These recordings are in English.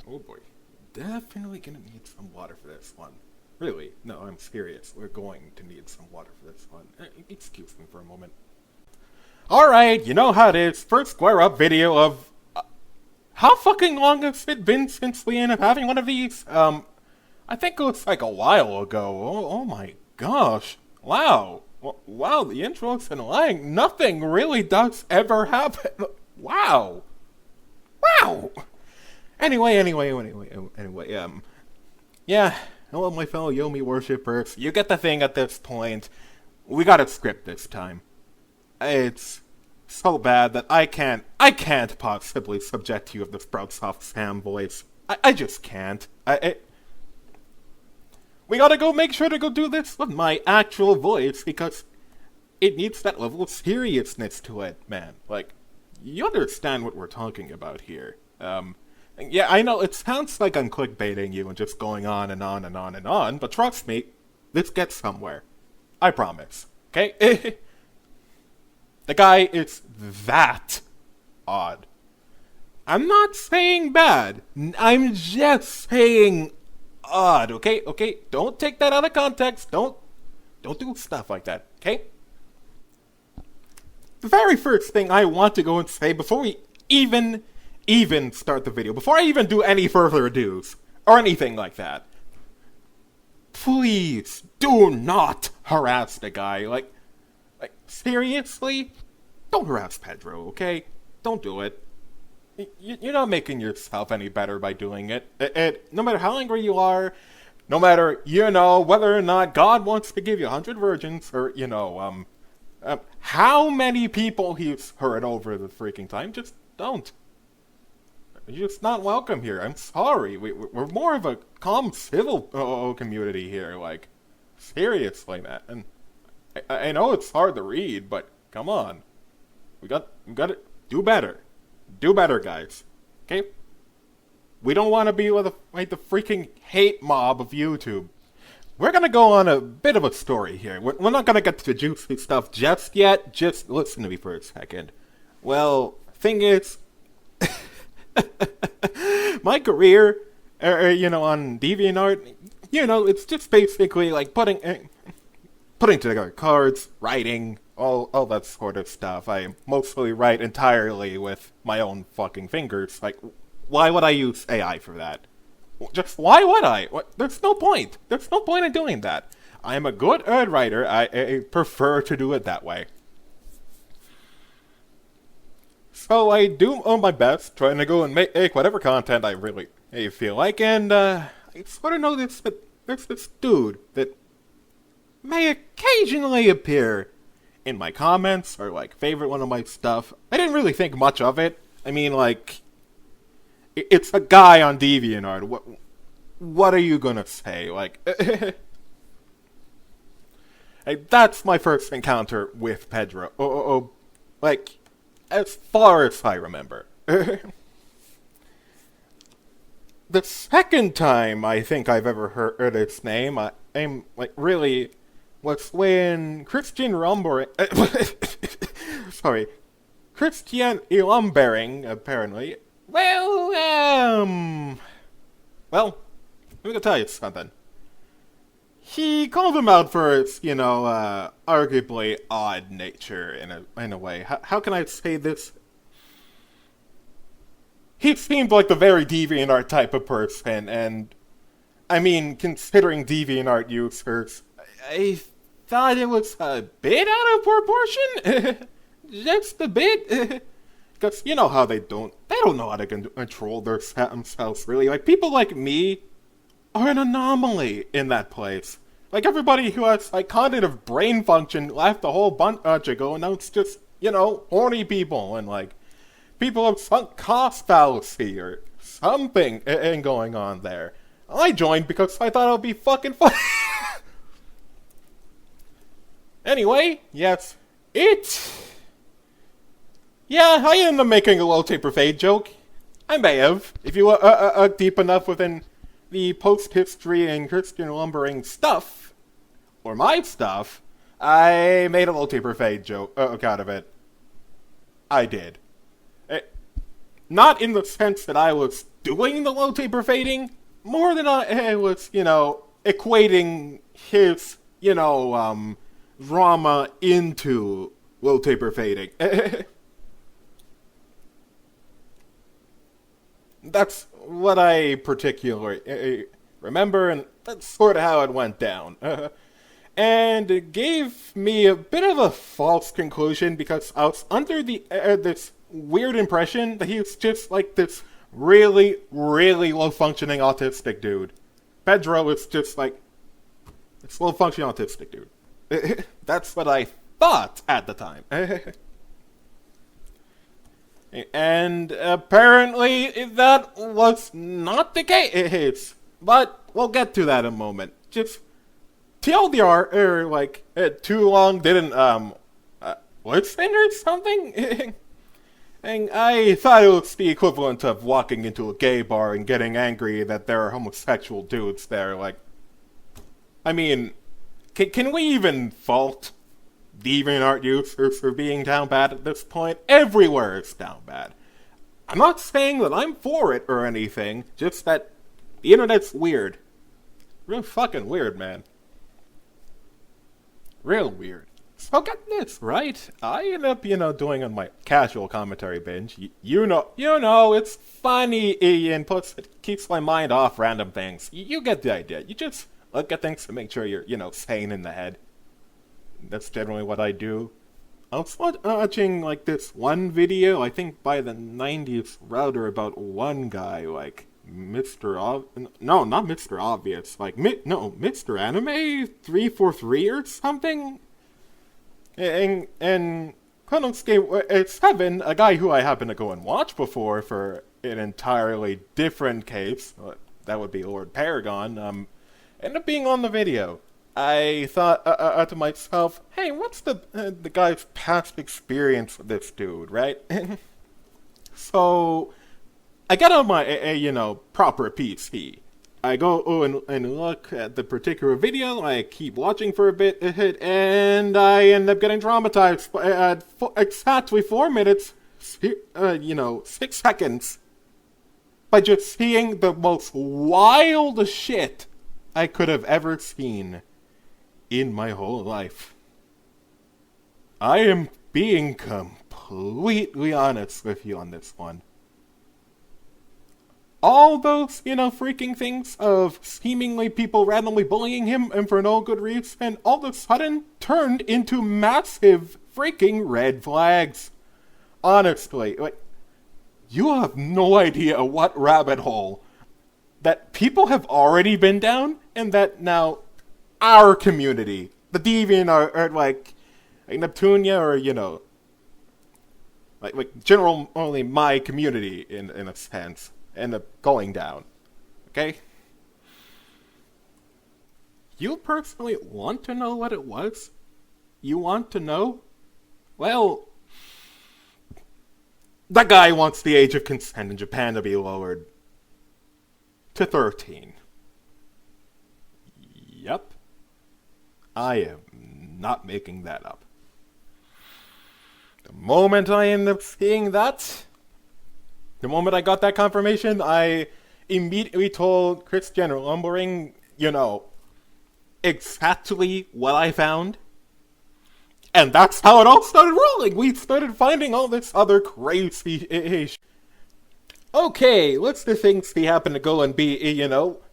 Oh boy. Definitely gonna need some water for this one. Really? No, I'm serious. We're going to need some water for this one. Excuse me for a moment. Alright, you know how it is. First square up video of... how fucking long has it been since we ended up having one of these? I think it was like a while ago. Oh my gosh. Wow. Wow, the intro's been lying. Nothing really does ever happen. Wow. Wow. Anyway, yeah. Hello, my fellow Yomi worshippers. You get the thing at this point. We got a script this time. It's so bad that I can't possibly subject you of the Sproutsoft Sam voice. I just can't. We gotta go make sure to go do this with my actual voice, because it needs that level of seriousness to it, man. Like, you understand what we're talking about here. Yeah, I know, it sounds like I'm clickbaiting you and just going on and on and on and on, but trust me, this gets somewhere. I promise. Okay? The guy is that odd. I'm not saying bad. I'm just saying odd, okay? Okay? Don't take that out of context. Don't do stuff like that, okay? The very first thing I want to go and say before we even start the video, before I even do any further ados, or anything like that, please do not harass the guy. Like, seriously? Don't harass Pedro, okay? Don't do it. You're not making yourself any better by doing it. No matter how angry you are, no matter, whether or not God wants to give you 100 virgins, or, how many people he's hurt over the freaking time, just don't. You're just not welcome here. I'm sorry. We're more of a calm, civil community here. Like, seriously, man. And I know it's hard to read, but come on. We got to do better. Do better, guys. Okay? We don't want to be like the freaking hate mob of YouTube. We're gonna go on a bit of a story here. We're not gonna get to the juicy stuff just yet. Just listen to me for a second. Well, thing is, my career, on DeviantArt, it's just basically like putting together cards, writing, all that sort of stuff. I mostly write entirely with my own fucking fingers. Like, why would I use AI for that? Just why would I? There's no point. There's no point in doing that. I am a good writer. I prefer to do it that way. So I do my best, trying to go and make whatever content I really feel like, and I sort of noticed that there's this dude that may occasionally appear in my comments, or like favorite one of my stuff. I didn't really think much of it. I mean, like, it's a guy on DeviantArt. What are you gonna say? Like, hey, that's my first encounter with Pedro. Like, as far as I remember. The second time I think I've ever heard its name, I'm like, really, was when ChristianElumbaring, sorry, ChristianElumbaring, apparently, well, let me tell you something. He called him out for his, arguably odd nature in a way. How can I say this? He seemed like the very DeviantArt type of person, and I mean, considering DeviantArt users, I thought it was a bit out of proportion. Just a bit. Because you know how they don't know how to control themselves, really. Like, people like me are an anomaly in that place. Like, everybody who has, like, cognitive brain function left a whole bunch ago, and now it's just, horny people, and, like, people have sunk cost fallacy, or something going on there. I joined because I thought it would be fucking fun. Anyway, yes, yeah, I ended up making a low taper fade joke. I may have, if you were deep enough within the post-history and ChristianElumbaring stuff, or my stuff, I made a low taper fade joke out of it. I did. not in the sense that I was doing the low taper fading, more than I was, equating his, drama into low taper fading. That's what I particularly remember, and that's sort of how it went down. And it gave me a bit of a false conclusion because I was under the this weird impression that he was just like this really, really low-functioning autistic dude. Pedro was just like this low-functioning autistic dude. That's what I thought at the time. And apparently that was not the case. But we'll get to that in a moment. Just TLDR, too long didn't, listen or something? And I thought it was the equivalent of walking into a gay bar and getting angry that there are homosexual dudes there, I mean, can we even fault DeviantArt users for being down bad at this point? Everywhere is down bad. I'm not saying that I'm for it or anything, just that the internet's weird. Real fucking weird, man. Real weird. So get this, right? I end up, doing on my casual commentary binge. You know, it's funny, and plus it keeps my mind off random things. You get the idea. You just look at things to make sure you're, sane in the head. That's generally what I do. I was watching, this one video, I think by the 90s router, about one guy, no, not Mr. Obvious, Mr. Anime 343 or something? And it's Heaven, a guy who I happened to go and watch before for an entirely different case, that would be Lord Paragon, ended up being on the video. I thought to myself, hey, what's the guy's past experience with this dude, right? So I get on my, proper PC. I go and look at the particular video, I keep watching for a bit, and I end up getting traumatized at exactly 4 minutes, 6 seconds, by just seeing the most wild shit I could have ever seen in my whole life. I am being completely honest with you on this one. All those, freaking things of seemingly people randomly bullying him and for no good reason, all of a sudden turned into massive freaking red flags. Honestly, you have no idea what rabbit hole that people have already been down, and that now our community, the Deviant are like Neptunia, or, general, only my community, in a sense, end up going down. Okay? You personally want to know what it was? You want to know? Well, that guy wants the age of consent in Japan to be lowered to 13. Yep. I am not making that up. The moment I end up seeing that, the moment I got that confirmation, I immediately told ChristianElumbaring, exactly what I found. And that's how it all started rolling. We started finding all this other crazy shit. Okay, what's the things he happened to go and be,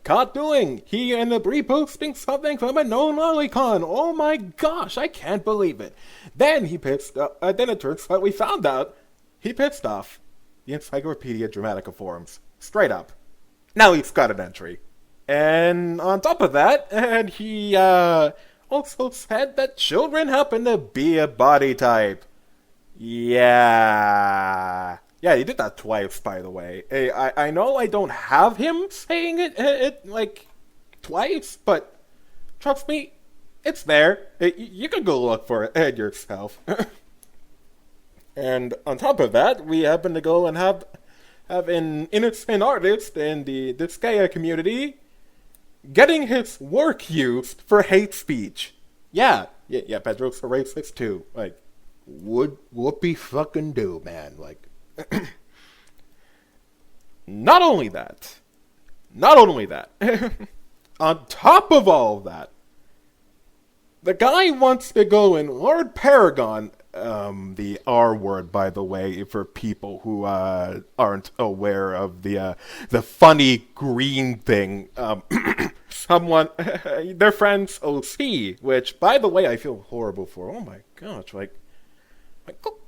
caught doing? He ended up reposting something from a known lolicon. Oh my gosh, I can't believe it. Then he pissed off, then it turns out we found out he pissed off the Encyclopedia Dramatica forums. Straight up. Now he's got an entry. And on top of that, and he also said that children happen to be a body type. Yeah, he did that twice, by the way. I know I don't have him saying it twice, but trust me, it's there. You can go look for it yourself. And on top of that, we happen to go and have an innocent artist in the Disgaea community getting his work used for hate speech. Yeah, Pedro's a racist too. Whoopie fucking do, man. not only that, on top of all of that, the guy wants to go in Lord Paragon, the R word, by the way, for people who aren't aware of the funny green thing. Someone, their friend's OC, which, by the way, I feel horrible for. Oh my gosh, go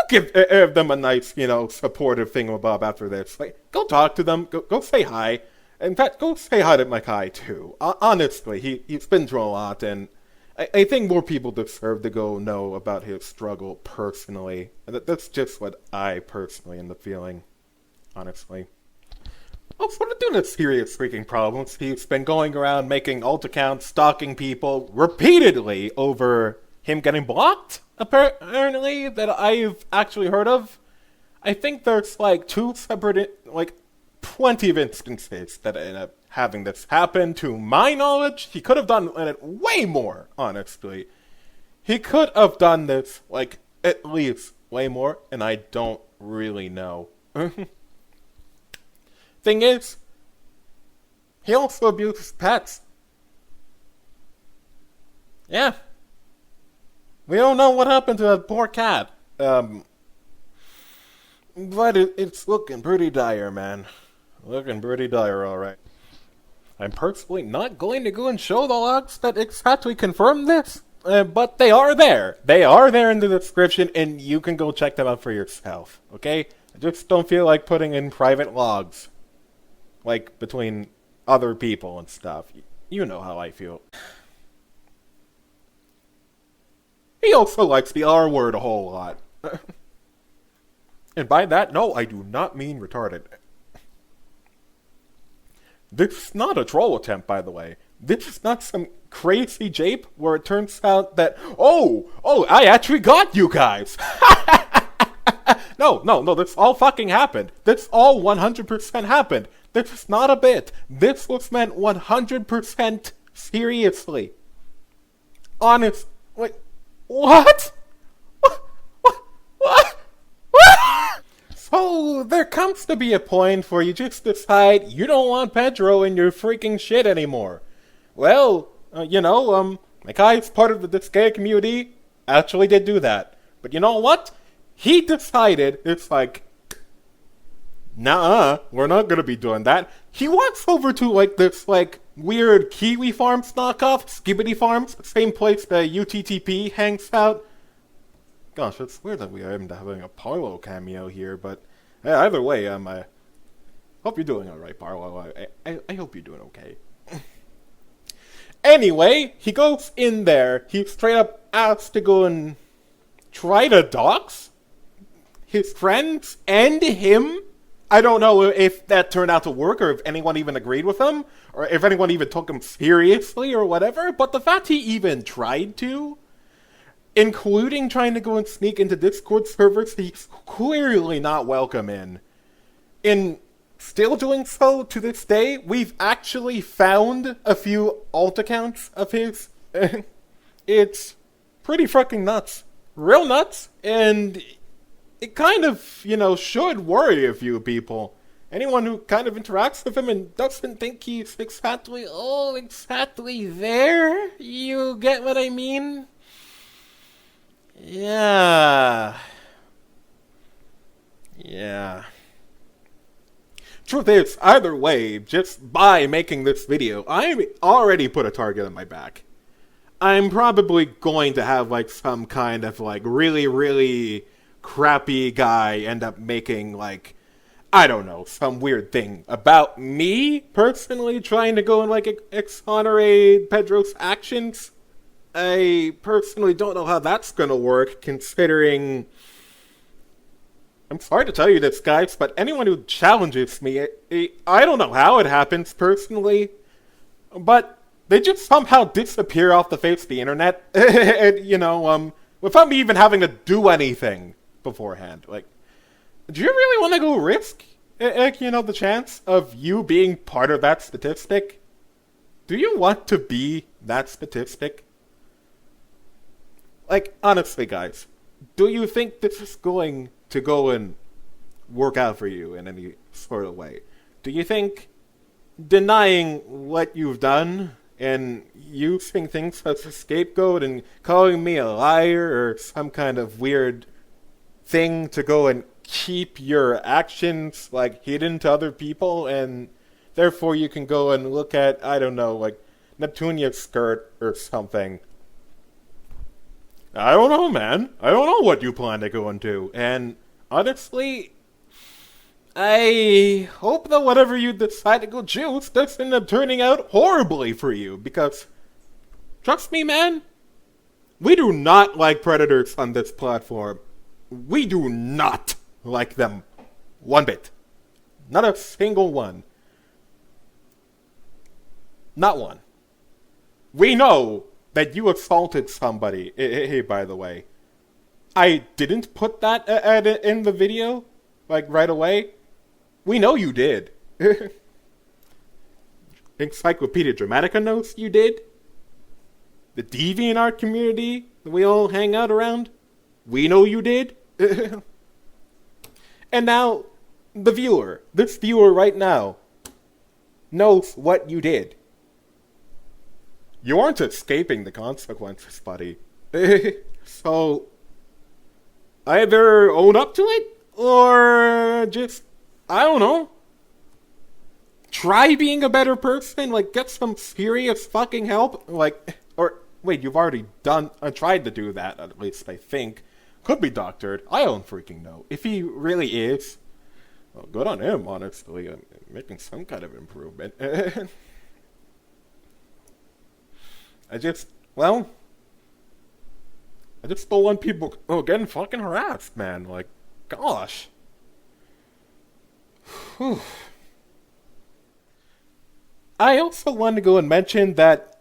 give them a nice, supportive thingamabob after this. Go talk to them, go say hi. In fact, go say hi to Makai, too. Honestly, he's been through a lot, and I think more people deserve to go know about his struggle personally. That's just what I personally am feeling, honestly. Also, what are the serious freaking problems? He's been going around making alt accounts, stalking people repeatedly over him getting blocked, apparently, that I've actually heard of. I think there's, two separate, plenty of instances that end up having this happen. To my knowledge, he could have done it way more, honestly. He could have done this, at least way more, and I don't really know. Thing is, he also abuses pets. Yeah. We don't know what happened to that poor cat. But it's looking pretty dire, man. Looking pretty dire, alright. I'm personally not going to go and show the logs that exactly confirm this, but they are there. They are there in the description, and you can go check them out for yourself, okay? I just don't feel like putting in private logs, between other people and stuff. You know how I feel. He also likes the R word a whole lot. And by that, no, I do not mean retarded. This is not a troll attempt, by the way. This is not some crazy jape where it turns out that, I actually got you guys! No, this all fucking happened. This all 100% happened. This is not a bit. This was meant 100% seriously. Honest. What? What? So, there comes to be a point where you just decide you don't want Pedro in your freaking shit anymore. Well, Makai's part of this gay community, actually did do that. But you know what? He decided, it's nah, we're not gonna be doing that. He walks over to, this, weird Kiwi Farms knockoff, Skibbity Farms, same place the UTTP hangs out. Gosh, it's weird that we are having a Parlo cameo here, but either way, I hope you're doing alright, Parlo. I hope you're doing okay. Anyway, he goes in there, he straight up asks to go and try to dox his friends and him. I don't know if that turned out to work, or if anyone even agreed with him, or if anyone even took him seriously, or whatever, but the fact he even tried to, including trying to go and sneak into Discord servers he's clearly not welcome in still doing so to this day, we've actually found a few alt accounts of his. It's pretty fucking nuts. Real nuts, and it kind of, should worry a few people. Anyone who kind of interacts with him and doesn't think he's exactly there? You get what I mean? Yeah. Truth is, either way, just by making this video, I already put a target on my back. I'm probably going to have, some kind of, really, really crappy guy end up making, I don't know, some weird thing about me, personally, trying to go and, exonerate Pedro's actions. I personally don't know how that's gonna work, considering... I'm sorry to tell you this, guys, but anyone who challenges me, I don't know how it happens, personally, but they just somehow disappear off the face of the internet, and, without me even having to do anything beforehand. Do you really want to go risk, the chance of you being part of that statistic? Do you want to be that statistic? Honestly, guys, do you think this is going to go and work out for you in any sort of way? do you think denying what you've done and using things as a scapegoat and calling me a liar or some kind of weird thing to go and keep your actions, like, hidden to other people, and therefore you can go and look at, I don't know, like, Neptunia's skirt or something. I don't know, man. I don't know what you plan to go and do. And honestly, I hope that whatever you decide to go choose doesn't end up turning out horribly for you, because, trust me, man, we do not like predators on this platform. We do not like them one bit. Not a single one. Not one. We know that you assaulted somebody. Hey, by the way, I didn't put that in the video, like, right away. We know you did. Encyclopedia Dramatica knows you did. The DeviantArt community that we all hang out around, we know you did. And now, the viewer, this viewer right now, knows what you did. You aren't escaping the consequences, buddy. So, either own up to it, or just, I don't know, try being a better person, like, get some serious fucking help, like, or, wait, you've already tried to do that, at least, I think. Could be doctored, I don't freaking know. If he really is, well, good on him, honestly, making some kind of improvement. I just don't want people getting fucking harassed, man. Like, gosh. Whew. I also want to go and mention that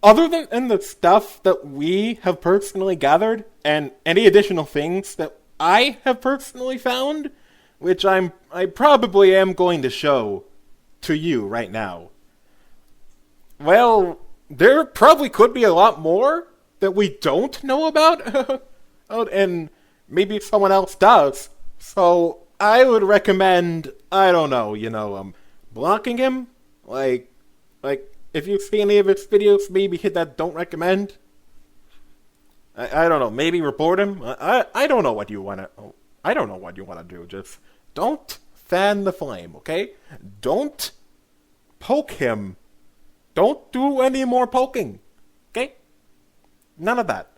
other than in the stuff that we have personally gathered, and any additional things that I have personally found, which I probably am going to show to you right now, well, there probably could be a lot more that we don't know about, and maybe someone else does. So I would recommend, I don't know, blocking him. Like if you see any of his videos, maybe hit that don't recommend. I don't know, maybe report him. I don't know what you wanna. I don't know what you wanna do. Just don't fan the flame, okay? Don't poke him. Don't do any more poking, okay? None of that.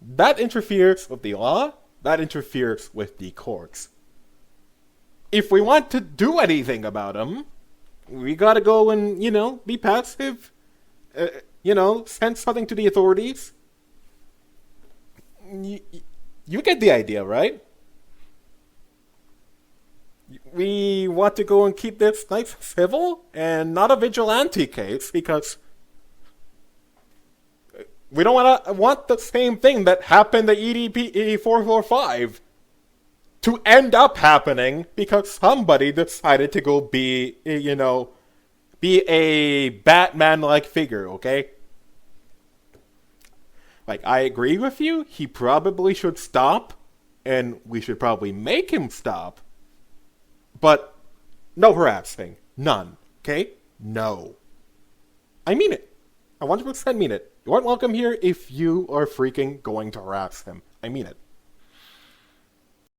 That interferes with the law. That interferes with the courts. If we want to do anything about him, we gotta go and, be passive. Send something to the authorities. You get the idea, right? We want to go and keep this nice civil and not a vigilante case, because we don't want the same thing that happened to EDP 445 to end up happening because somebody decided to go be a Batman-like figure, okay? Like, I agree with you, he probably should stop, and we should probably make him stop. But no harassing. None. Okay? No. I mean it. I 100% mean it. You aren't welcome here if you are freaking going to harass him. I mean it.